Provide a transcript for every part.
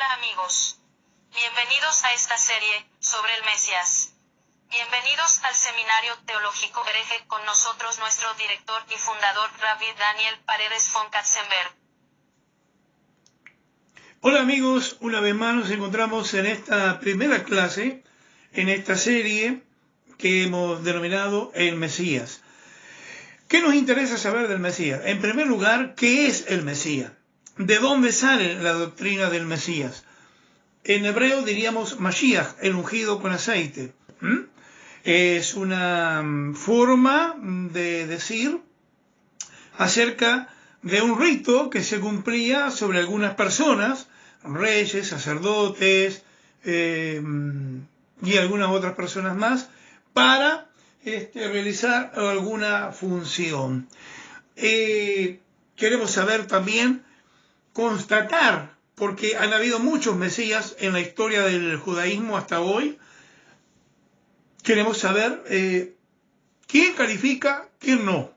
Hola amigos. Bienvenidos a esta serie sobre el Mesías. Bienvenidos al Seminario Teológico Hereje, con nosotros nuestro director y fundador, Rabbi Daniel Paredes von Katzenberg. Hola amigos, una vez más nos encontramos en esta primera clase, en esta serie que hemos denominado el Mesías. ¿Qué nos interesa saber del Mesías? En primer lugar, ¿qué es el Mesías? ¿De dónde sale la doctrina del Mesías? En hebreo diríamos Mashiach, el ungido con aceite. Es una forma de decir acerca de un rito que se cumplía sobre algunas personas, reyes, sacerdotes y algunas otras personas más, para realizar alguna función. Queremos saber también, constatar, porque han habido muchos mesías en la historia del judaísmo hasta hoy. Queremos saber quién califica, quién no.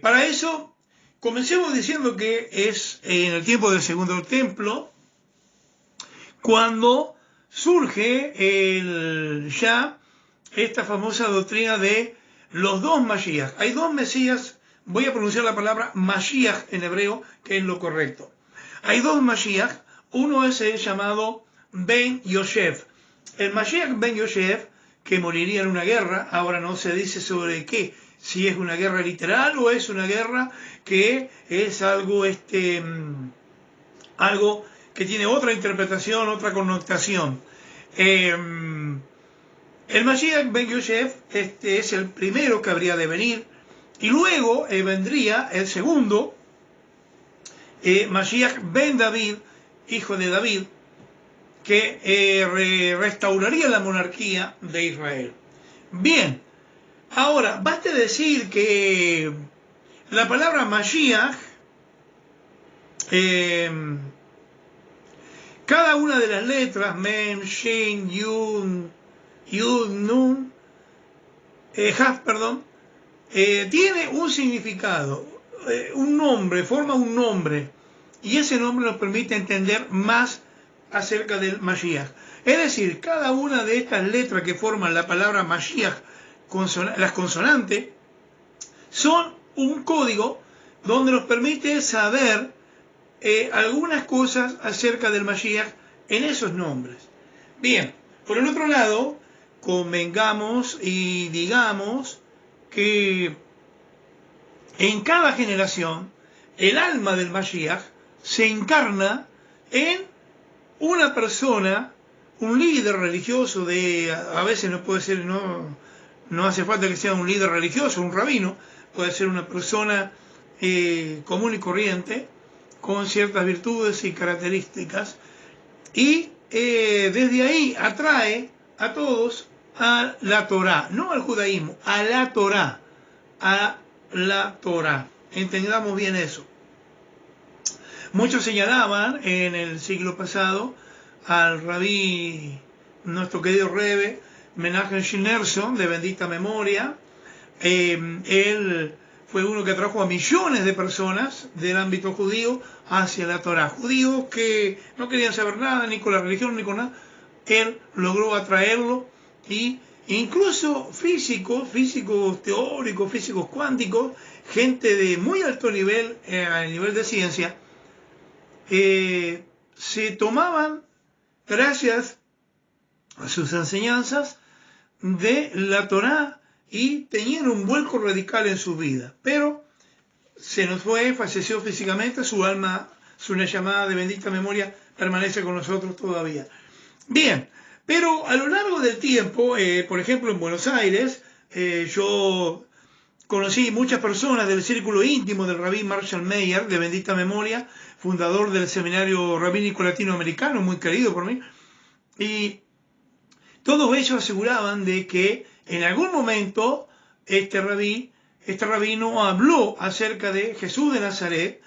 Para eso, comencemos diciendo que es en el tiempo del Segundo Templo cuando surge ya esta famosa doctrina de los dos Mashiach. Hay dos Mesías, voy a pronunciar la palabra Mashiach en hebreo, que es lo correcto. Hay dos Mashiach, uno es el llamado Ben Yosef. El Mashiach Ben Yosef, que moriría en una guerra, ahora no se dice sobre qué, si es una guerra literal o es una guerra que es algo que tiene otra interpretación, otra connotación. El Mashiach Ben Yosef es el primero que habría de venir, y luego vendría el segundo, Mashiach Ben David, hijo de David, que restauraría la monarquía de Israel. Bien, ahora, basta decir que la palabra Mashiach, cada una de las letras, Mem, Shin, Yud, Nun, tiene un significado, un nombre, forma un nombre, y ese nombre nos permite entender más acerca del Mashiach. Es decir, cada una de estas letras que forman la palabra Mashiach, las consonantes, son un código donde nos permite saber algunas cosas acerca del Mashiach en esos nombres. Bien, por el otro lado, convengamos y digamos que en cada generación el alma del Mashiach se encarna en una persona, un líder religioso, a veces no puede ser, no hace falta que sea un líder religioso, un rabino, puede ser una persona común y corriente, con ciertas virtudes y características, y desde ahí atrae a todos a la Torá, no al judaísmo, a la Torá, entendamos bien eso. Muchos señalaban en el siglo pasado al rabí, nuestro querido Rebbe Menachem Schneerson, de bendita memoria. Él fue uno que atrajo a millones de personas del ámbito judío hacia la Torá. Judíos que no querían saber nada, ni con la religión, ni con nada. Él logró atraerlo, y incluso físicos teóricos, físicos cuánticos, gente de muy alto nivel, a nivel de ciencia, se tomaban, gracias a sus enseñanzas, de la Torá, y tenían un vuelco radical en su vida. Pero se nos fue, falleció físicamente, su alma, su llamada de bendita memoria, permanece con nosotros todavía. Bien, pero a lo largo del tiempo, por ejemplo en Buenos Aires, yo conocí muchas personas del círculo íntimo del rabí Marshall Meyer, de bendita memoria, fundador del Seminario Rabínico Latinoamericano, muy querido por mí, y todos ellos aseguraban de que en algún momento este rabino habló acerca de Jesús de Nazaret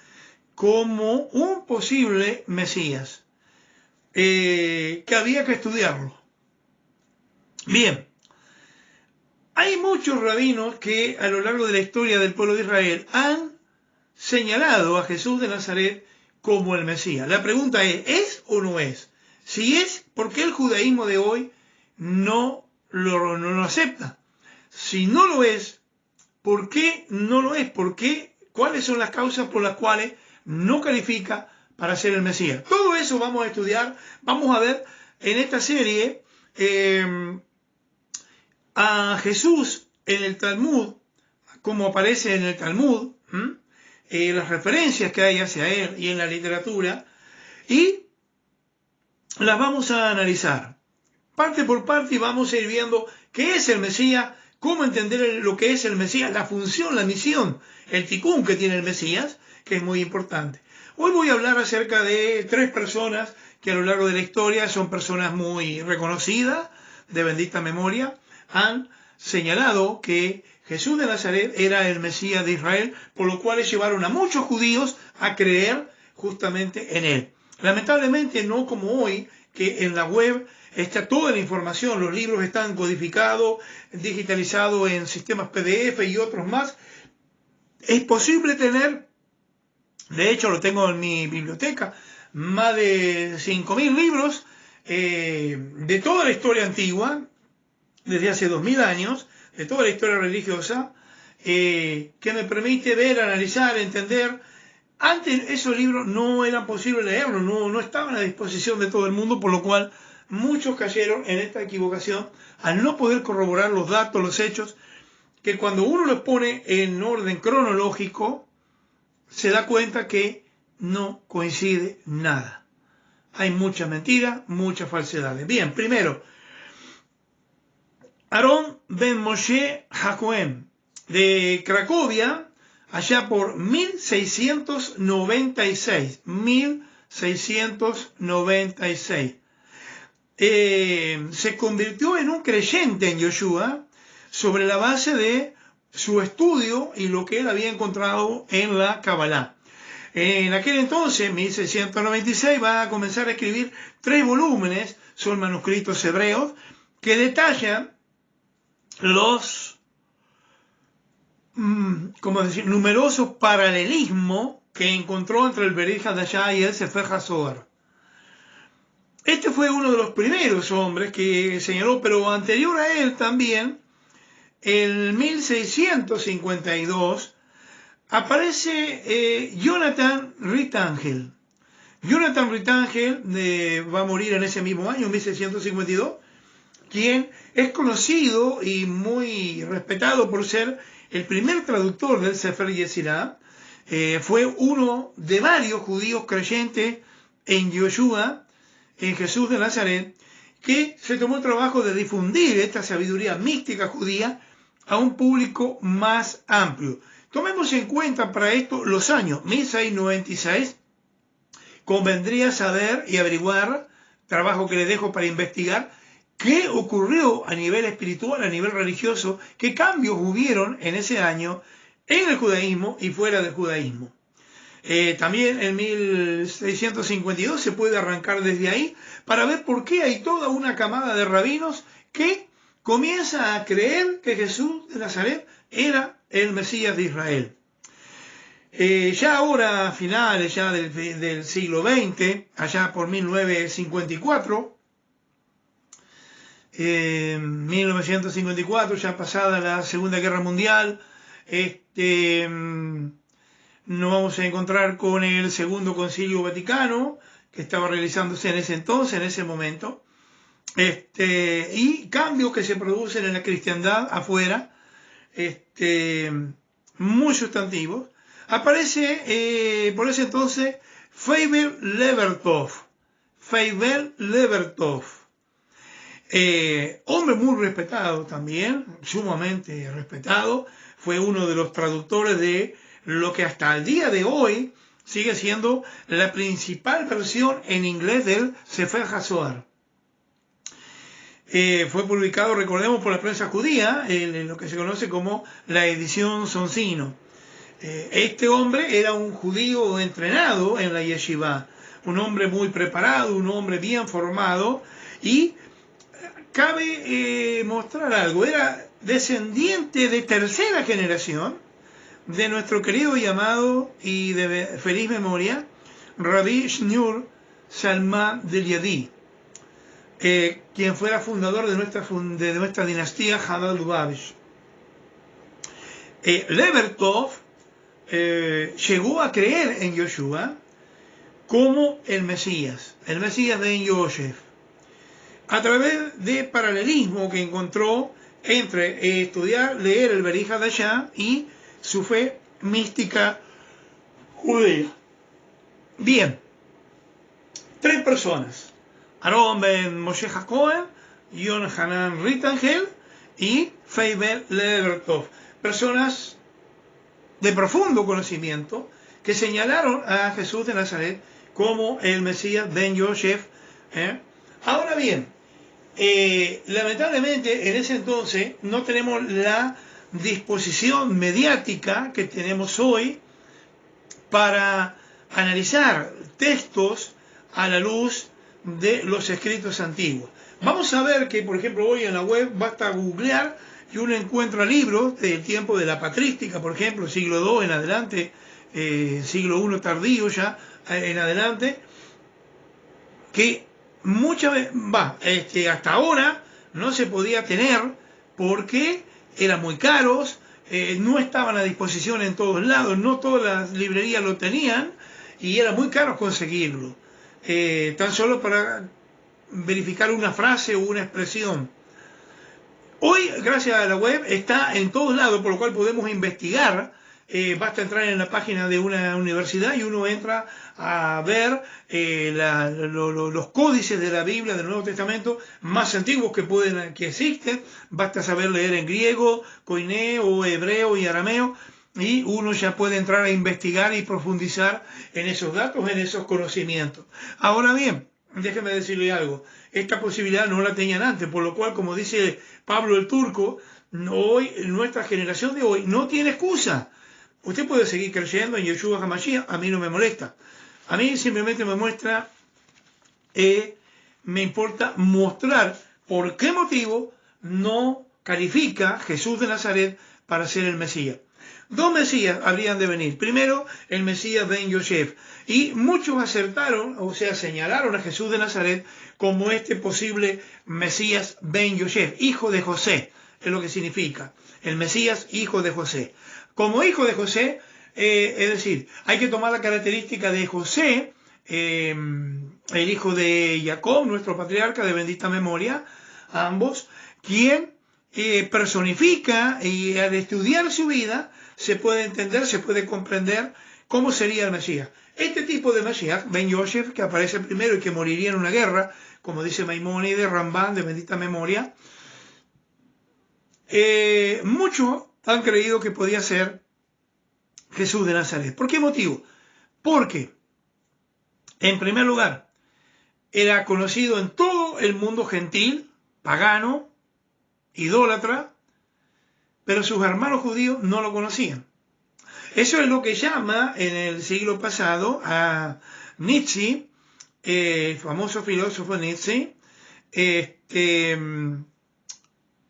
como un posible Mesías, que había que estudiarlo. Bien, hay muchos rabinos que a lo largo de la historia del pueblo de Israel han señalado a Jesús de Nazaret como el Mesías. La pregunta ¿es o no es? Si es, ¿por qué el judaísmo de hoy no lo acepta? Si no lo es, ¿por qué no lo es? ¿Por qué? ¿Cuáles son las causas por las cuales no califica para ser el Mesías? Todo eso vamos a estudiar, vamos a ver en esta serie a Jesús en el Talmud, como aparece en el Talmud, las referencias que hay hacia él y en la literatura, y las vamos a analizar parte por parte y vamos a ir viendo qué es el Mesías, cómo entender lo que es el Mesías, la función, la misión, el ticún que tiene el Mesías, que es muy importante. Hoy voy a hablar acerca de 3 personas que a lo largo de la historia son personas muy reconocidas, de bendita memoria, han señalado que Jesús de Nazaret era el Mesías de Israel, por lo cual llevaron a muchos judíos a creer justamente en él. Lamentablemente no como hoy, que en la web está toda la información, los libros están codificados, digitalizados en sistemas PDF y otros más. Es posible tener, de hecho lo tengo en mi biblioteca, más de 5.000 libros de toda la historia antigua, desde hace 2000 años, de toda la historia religiosa, que me permite ver, analizar, entender. Antes esos libros no eran posible leerlos, no estaban a disposición de todo el mundo, por lo cual muchos cayeron en esta equivocación al no poder corroborar los datos, los hechos, que cuando uno los pone en orden cronológico, se da cuenta que no coincide nada. Hay muchas mentiras, muchas falsedades. Bien, primero, Aarón ben Moshe HaKohen, de Cracovia, allá por 1696. 1696. Se convirtió en un creyente en Yoshua sobre la base de su estudio y lo que él había encontrado en la Kabbalah. En aquel entonces, 1696, va a comenzar a escribir 3 volúmenes, son manuscritos hebreos, que detallan los numerosos paralelismos que encontró entre el Berij Hadashah y el Sefer HaZohar. Este fue uno de los primeros hombres que señaló, pero anterior a él también, en 1652, aparece Jonathan Ritangel. Jonathan Ritangel va a morir en ese mismo año, 1652, quien es conocido y muy respetado por ser el primer traductor del Sefer Yetzirah. Fue uno de varios judíos creyentes en Yoshua, en Jesús de Nazaret, que se tomó el trabajo de difundir esta sabiduría mística judía a un público más amplio. Tomemos en cuenta para esto los años 1696. Convendría saber y averiguar, trabajo que le dejo para investigar, qué ocurrió a nivel espiritual, a nivel religioso, qué cambios hubieron en ese año en el judaísmo y fuera del judaísmo. También en 1652 se puede arrancar desde ahí para ver por qué hay toda una camada de rabinos que comienza a creer que Jesús de Nazaret era el Mesías de Israel. Ya ahora, a finales ya del siglo XX, allá por 1954, 1954, ya pasada la Segunda Guerra Mundial, nos vamos a encontrar con el Segundo Concilio Vaticano, que estaba realizándose en ese entonces, en ese momento, y cambios que se producen en la cristiandad afuera, muy sustantivos. Aparece por ese entonces Feivel Levertov, hombre muy respetado también, sumamente respetado, fue uno de los traductores de lo que hasta el día de hoy sigue siendo la principal versión en inglés del Sefer HaZohar. Fue publicado, recordemos, por la prensa judía, en lo que se conoce como la edición Soncino. Este hombre era un judío entrenado en la yeshiva, un hombre muy preparado, un hombre bien formado, y cabe mostrar algo, era descendiente de tercera generación de nuestro querido y amado y de feliz memoria Rabbi Shneur Zalman del Yadi, quien fuera fundador de nuestra dinastía Chabad-Lubavitch. Levertov llegó a creer en Yoshua como el Mesías Ben Yosef, a través de paralelismo que encontró entre estudiar, leer el Beri Hadashah y su fe mística judía. Bien, 3 personas: Aarón ben Moshe Cohen, Yohanan Ritangel y Feiber Levertov, personas de profundo conocimiento que señalaron a Jesús de Nazaret como el Mesías Ben Yosef. Ahora bien, lamentablemente en ese entonces no tenemos la disposición mediática que tenemos hoy para analizar textos a la luz de los escritos antiguos. Vamos a ver que, por ejemplo, hoy en la web basta googlear y uno encuentra libros del tiempo de la patrística, por ejemplo, siglo II en adelante, siglo I tardío ya en adelante, que muchas veces, hasta ahora no se podía tener porque eran muy caros, no estaban a disposición en todos lados, no todas las librerías lo tenían y era muy caro conseguirlo, tan solo para verificar una frase o una expresión. Hoy, gracias a la web, está en todos lados, por lo cual podemos investigar. Basta entrar en la página de una universidad y uno entra a ver los códices de la Biblia, del Nuevo Testamento, más antiguos que existen. Basta saber leer en griego, koiné o hebreo y arameo, y uno ya puede entrar a investigar y profundizar en esos datos, en esos conocimientos. Ahora bien, déjeme decirle algo, esta posibilidad no la tenían antes, por lo cual, como dice Pablo el Turco, hoy, nuestra generación de hoy no tiene excusa. Usted puede seguir creyendo en Yeshua HaMashiach, a mí no me molesta. A mí simplemente me importa mostrar por qué motivo no califica Jesús de Nazaret para ser el Mesías. 2 Mesías habrían de venir. Primero, el Mesías Ben Yosef. Y muchos acertaron, o sea, señalaron a Jesús de Nazaret como este posible Mesías Ben Yosef, hijo de José, es lo que significa. El Mesías, hijo de José. Como hijo de José, es decir, hay que tomar la característica de José, el hijo de Jacob, nuestro patriarca de bendita memoria, ambos, quien personifica, y al estudiar su vida se puede entender, se puede comprender cómo sería el Mesías. Este tipo de Mesías, Ben Yosef, que aparece primero y que moriría en una guerra, como dice Maimónides, Rambán de bendita memoria, muchos han creído que podía ser Jesús de Nazaret. ¿Por qué motivo? Porque, en primer lugar, era conocido en todo el mundo gentil, pagano, idólatra, pero sus hermanos judíos no lo conocían. Eso es lo que llama en el siglo pasado a Nietzsche, el famoso filósofo Nietzsche,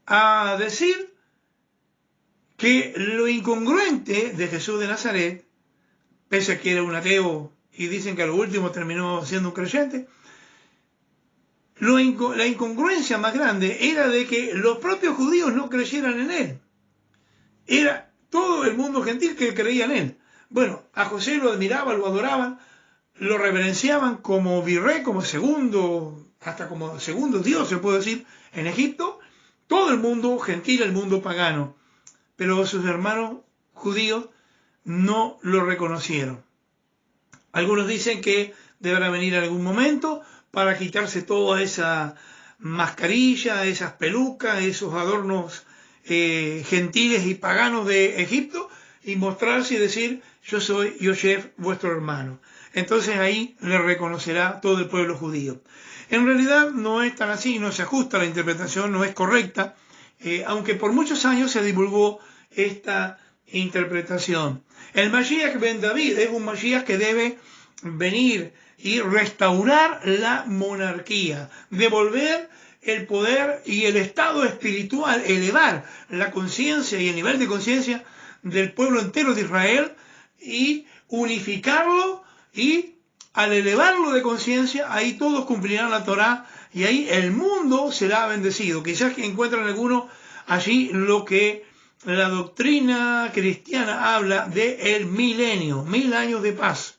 a decir que lo incongruente de Jesús de Nazaret, pese a que era un ateo y dicen que a lo último terminó siendo un creyente, la incongruencia más grande era de que los propios judíos no creyeran en él. Era todo el mundo gentil que creía en él. Bueno, a José lo admiraban, lo adoraban, lo reverenciaban como virrey, como segundo, hasta como segundo Dios, se puede decir, en Egipto. Todo el mundo gentil, el mundo pagano. Pero sus hermanos judíos no lo reconocieron. Algunos dicen que deberá venir en algún momento para quitarse toda esa mascarilla, esas pelucas, esos adornos gentiles y paganos de Egipto y mostrarse y decir: yo soy Yosef, vuestro hermano. Entonces ahí le reconocerá todo el pueblo judío. En realidad no es tan así, no se ajusta, la interpretación no es correcta, aunque por muchos años se divulgó esta interpretación. El Mashiach ben David es un Mashiach que debe venir y restaurar la monarquía, devolver el poder y el estado espiritual, elevar la conciencia y el nivel de conciencia del pueblo entero de Israel y unificarlo y al elevarlo de conciencia, ahí todos cumplirán la Torá y ahí el mundo será bendecido. Quizás que encuentran algunos allí lo que la doctrina cristiana habla de el milenio, 1000 años de paz,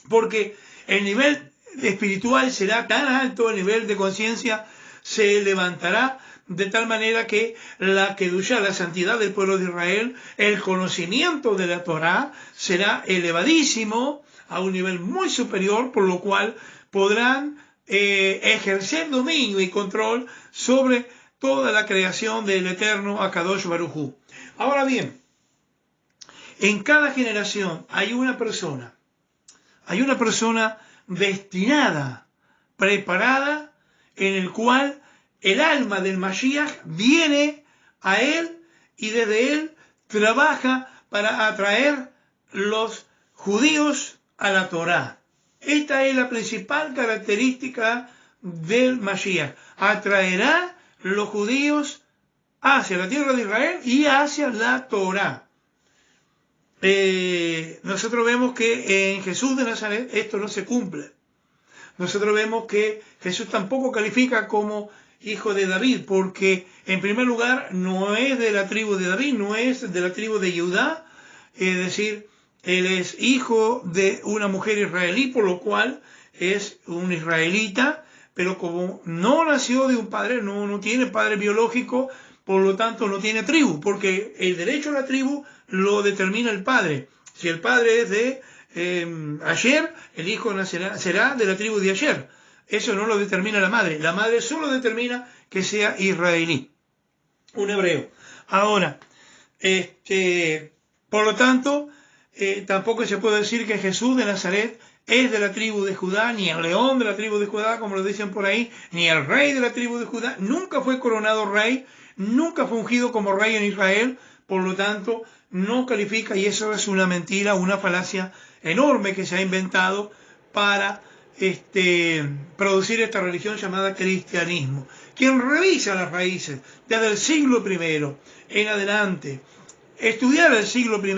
porque el nivel espiritual será tan alto, el nivel de conciencia se levantará de tal manera que la kedushá, la santidad del pueblo de Israel, el conocimiento de la Torá será elevadísimo a un nivel muy superior, por lo cual podrán ejercer dominio y control sobre toda la creación del eterno Akadosh Baruj Hu. Ahora bien, en cada generación hay una persona destinada, preparada, en el cual el alma del Mashiach viene a él y desde él trabaja para atraer los judíos a la Torá. Esta es la principal característica del Mashiach. Atraerá los judíos hacia la tierra de Israel y hacia la Torá. Nosotros vemos que en Jesús de Nazaret esto no se cumple. Nosotros vemos que Jesús tampoco califica como hijo de David, porque en primer lugar no es de la tribu de David, no es de la tribu de Judá, es decir, él es hijo de una mujer israelí, por lo cual es un israelita, pero como no nació de un padre, no tiene padre biológico, por lo tanto no tiene tribu, porque el derecho a la tribu lo determina el padre. Si el padre es de Asher, el hijo será de la tribu de Asher. Eso no lo determina la madre solo determina que sea israelí, un hebreo. Ahora, por lo tanto, tampoco se puede decir que Jesús de Nazaret es de la tribu de Judá, ni el león de la tribu de Judá, como lo dicen por ahí, ni el rey de la tribu de Judá. Nunca fue coronado rey, nunca fue ungido como rey en Israel, por lo tanto, no califica, y eso es una mentira, una falacia enorme que se ha inventado para producir esta religión llamada cristianismo. Quien revisa las raíces desde el siglo I en adelante, estudiar el siglo I,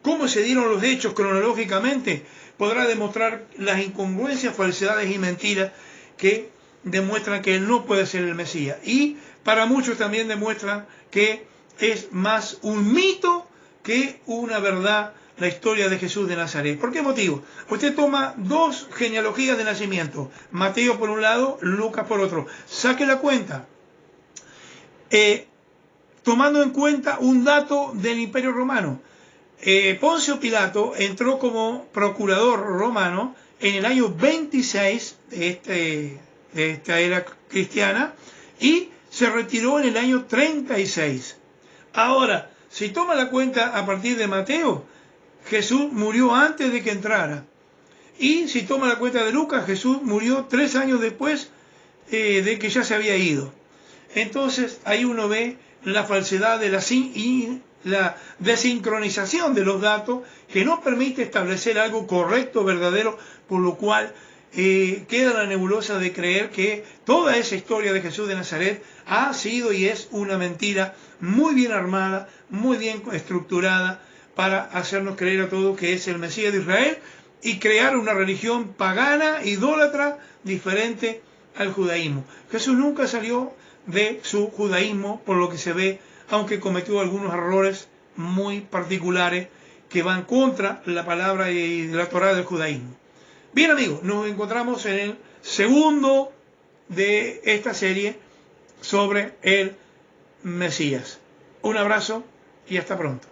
cómo se dieron los hechos cronológicamente, podrá demostrar las incongruencias, falsedades y mentiras que demuestran que él no puede ser el Mesías. Y para muchos también demuestra que es más un mito que una verdad la historia de Jesús de Nazaret. ¿Por qué motivo? Usted toma dos genealogías de nacimiento, Mateo por un lado, Lucas por otro. Saque la cuenta. Tomando en cuenta un dato del Imperio Romano. Poncio Pilato entró como procurador romano en el año 26 de esta era cristiana y se retiró en el año 36. Ahora, si toma la cuenta a partir de Mateo, Jesús murió antes de que entrara. Y si toma la cuenta de Lucas, Jesús murió 3 años después de que ya se había ido. Entonces ahí uno ve la falsedad de la desincronización de los datos que no permite establecer algo correcto, verdadero, por lo cual queda la nebulosa de creer que toda esa historia de Jesús de Nazaret ha sido y es una mentira muy bien armada, muy bien estructurada para hacernos creer a todos que es el Mesías de Israel y crear una religión pagana, idólatra, diferente al judaísmo. Jesús nunca salió de su judaísmo, por lo que se ve, aunque cometió algunos errores muy particulares que van contra la palabra y la Torá del judaísmo. Bien amigos, nos encontramos en el segundo de esta serie sobre el Mesías. Un abrazo y hasta pronto.